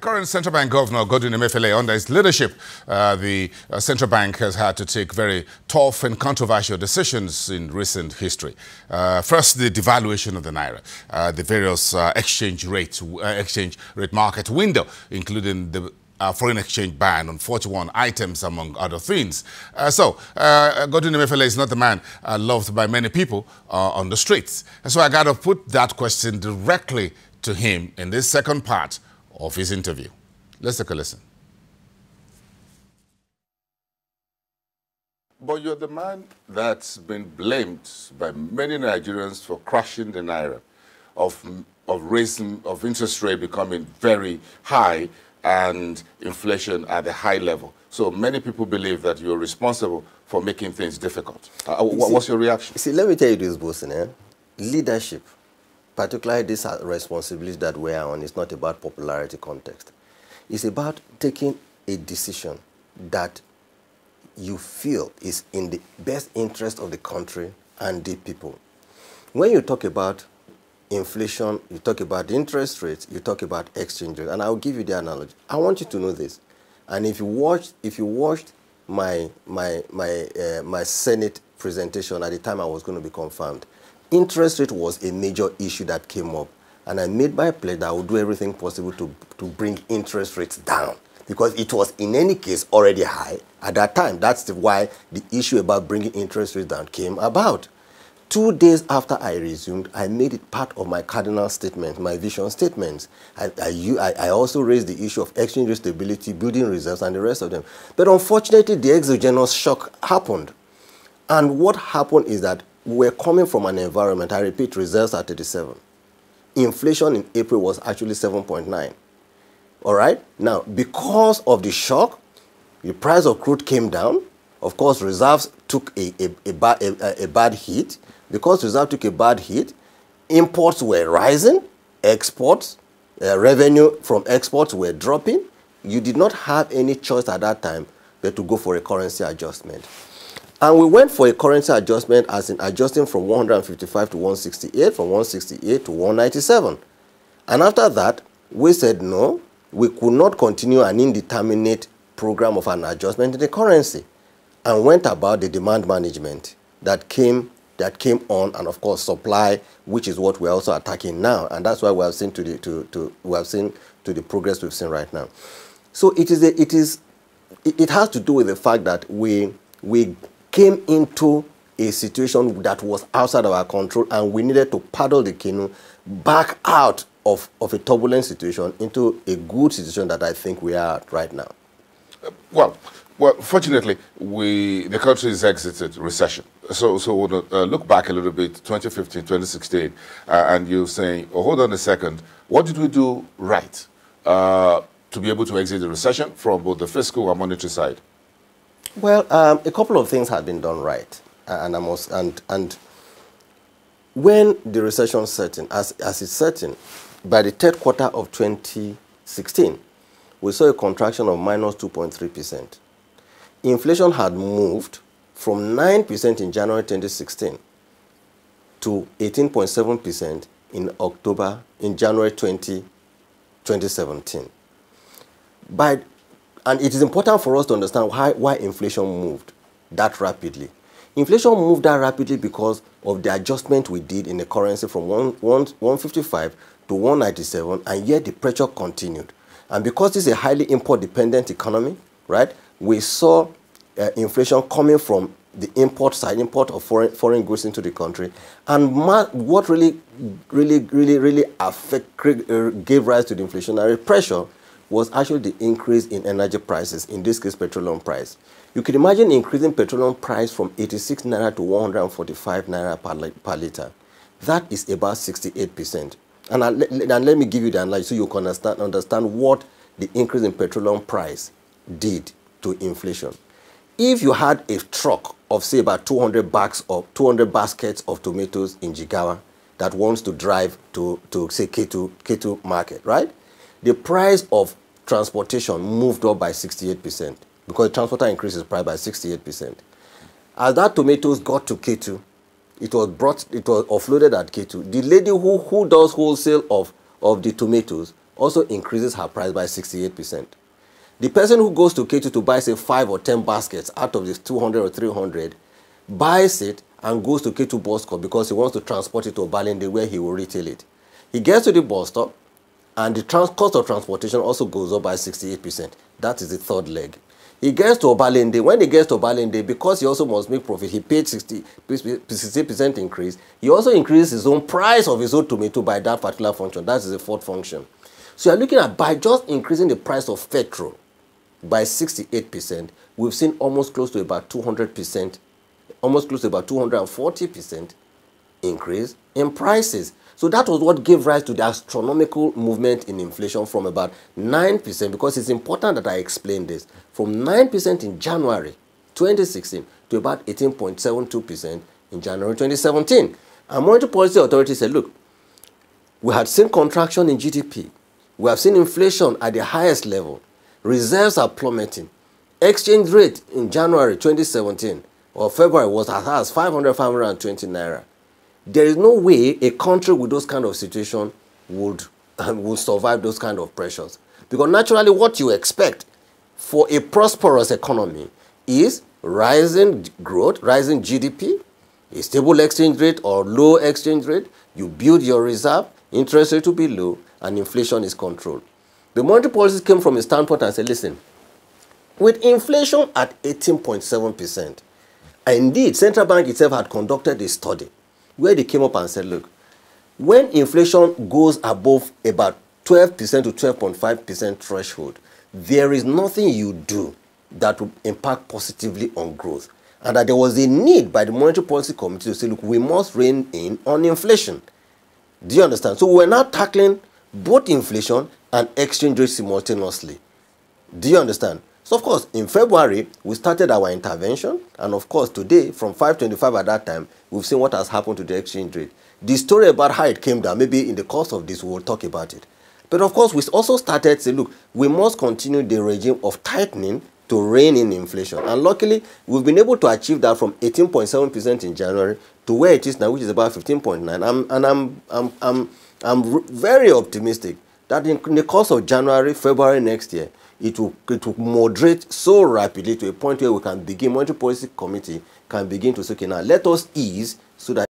current central bank governor, Emefiele, under his leadership, the central bank has had to take very tough and controversial decisions in recent history. First, the devaluation of the naira, the various exchange rate market window, including the foreign exchange ban on 41 items, among other things. Emefiele is not the man loved by many people on the streets. And so I got to put that question directly to him in this second part of his interview. Let's take a listen. But you're the man that's been blamed by many Nigerians for crashing the naira, of interest rate becoming very high and inflation at a high level. So many people believe that you're responsible for making things difficult. What's your reaction? See, let me tell you this, Bosin. Leadership, particularly this responsibility that we are on, is not about popularity context. It's about taking a decision that you feel is in the best interest of the country and the people. When you talk about inflation, you talk about interest rates, you talk about exchange rate, and I'll give you the analogy. I want you to know this, and if you watched my Senate presentation at the time I was going to be confirmed, interest rate was a major issue that came up, and I made my pledge that I would do everything possible to bring interest rates down, because it was in any case already high at that time. That's why the issue about bringing interest rates down came about. 2 days after I resumed, I made it part of my cardinal statement, my vision statements. I also raised the issue of exchange rate stability, building reserves, and the rest of them. But unfortunately, the exogenous shock happened. And what happened is that we're coming from an environment, I repeat, reserves are 37. Inflation in April was actually 7.9. All right? Now, because of the shock, the price of crude came down. Of course, reserves took a bad hit. Because reserves took a bad hit, imports were rising, exports, revenue from exports were dropping. You did not have any choice at that time but to go for a currency adjustment. And we went for a currency adjustment, as in adjusting from 155 to 168, from 168 to 197. And after that, we said no, we could not continue an indeterminate program of an adjustment in the currency, and went about the demand management that came on, and of course supply, which is what we're also attacking now, and that's why we have seen to the progress we've seen right now. So it has to do with the fact that we came into a situation that was outside of our control, and we needed to paddle the canoe back out of a turbulent situation into a good situation that I think we are at right now. Well, fortunately, the country has exited recession. So we'll look back a little bit, 2015, 2016, and you're saying, oh, hold on a second, what did we do right to be able to exit the recession from both the fiscal and monetary side? Well, a couple of things have been done right, and when the recession set in, as it's certain, by the third quarter of 2016, we saw a contraction of minus 2.3%. Inflation had moved from 9% in January 2016 to 18.7% in January 2017. And it is important for us to understand why inflation moved that rapidly. Inflation moved that rapidly because of the adjustment we did in the currency from 155 to 197, and yet the pressure continued. And because this is a highly import-dependent economy, right, we saw inflation coming from the import side, import of foreign goods into the country. And what really gave rise to the inflationary pressure was actually the increase in energy prices, in this case, petroleum price. You can imagine increasing petroleum price from 86 naira to 145 naira per liter. That is about 68%. And let me give you the analogy so you can understand what the increase in petroleum price did to inflation. If you had a truck of, say, about 200 baskets of tomatoes in Jigawa that wants to drive to say, K2 market, right? The price of transportation moved up by 68% because the transporter increased its price by 68%. As that tomatoes got to K2, it was offloaded at K2. The lady who does wholesale of the tomatoes also increases her price by 68%. The person who goes to K2 to buy, say, 5 or 10 baskets out of this 200 or 300, buys it and goes to K2 bus stop because he wants to transport it to Obalende where he will retail it. He gets to the bus stop and the cost of transportation also goes up by 68%. That is the third leg. He gets to Obalende. When he gets to Obalende, because he also must make profit, he paid 60% increase. He also increases his own price of his own tomato by that particular function. That is the fourth function. So you're looking at, by just increasing the price of petrol by 68%, we've seen almost close to about 200%, almost close to about 240% increase in prices. So that was what gave rise to the astronomical movement in inflation from about 9%, because it's important that I explain this, from 9% in January 2016 to about 18.72% in January 2017. And Monetary Policy Authority said, look, we had seen contraction in GDP. We have seen inflation at the highest level. Reserves are plummeting. Exchange rate in January 2017 or February was as high as 520 naira. There is no way a country with those kind of situation would survive those kind of pressures. Because naturally what you expect for a prosperous economy is rising growth, rising GDP, a stable exchange rate or low exchange rate. You build your reserve, interest rate will be low, and inflation is controlled. The monetary policy came from a standpoint and said, listen, with inflation at 18.7%, indeed, Central Bank itself had conducted a study where they came up and said, look, when inflation goes above about 12% to 12.5% threshold, there is nothing you do that will impact positively on growth. And that there was a need by the Monetary Policy Committee to say, look, we must rein in on inflation. Do you understand? So we're now tackling both inflation and exchange rate simultaneously. Do you understand? So, of course, in February, we started our intervention. And, of course, today, from 525 at that time, we've seen what has happened to the exchange rate. The story about how it came down, maybe in the course of this, we'll talk about it. But, of course, we also started to say, look, we must continue the regime of tightening to rein in inflation. And luckily, we've been able to achieve that from 18.7% in January to where it is now, which is about 15.9%. And I'm very optimistic that in the course of January, February next year, it will moderate so rapidly to a point where we can begin, Monetary Policy Committee can begin to say, okay, now let us ease so that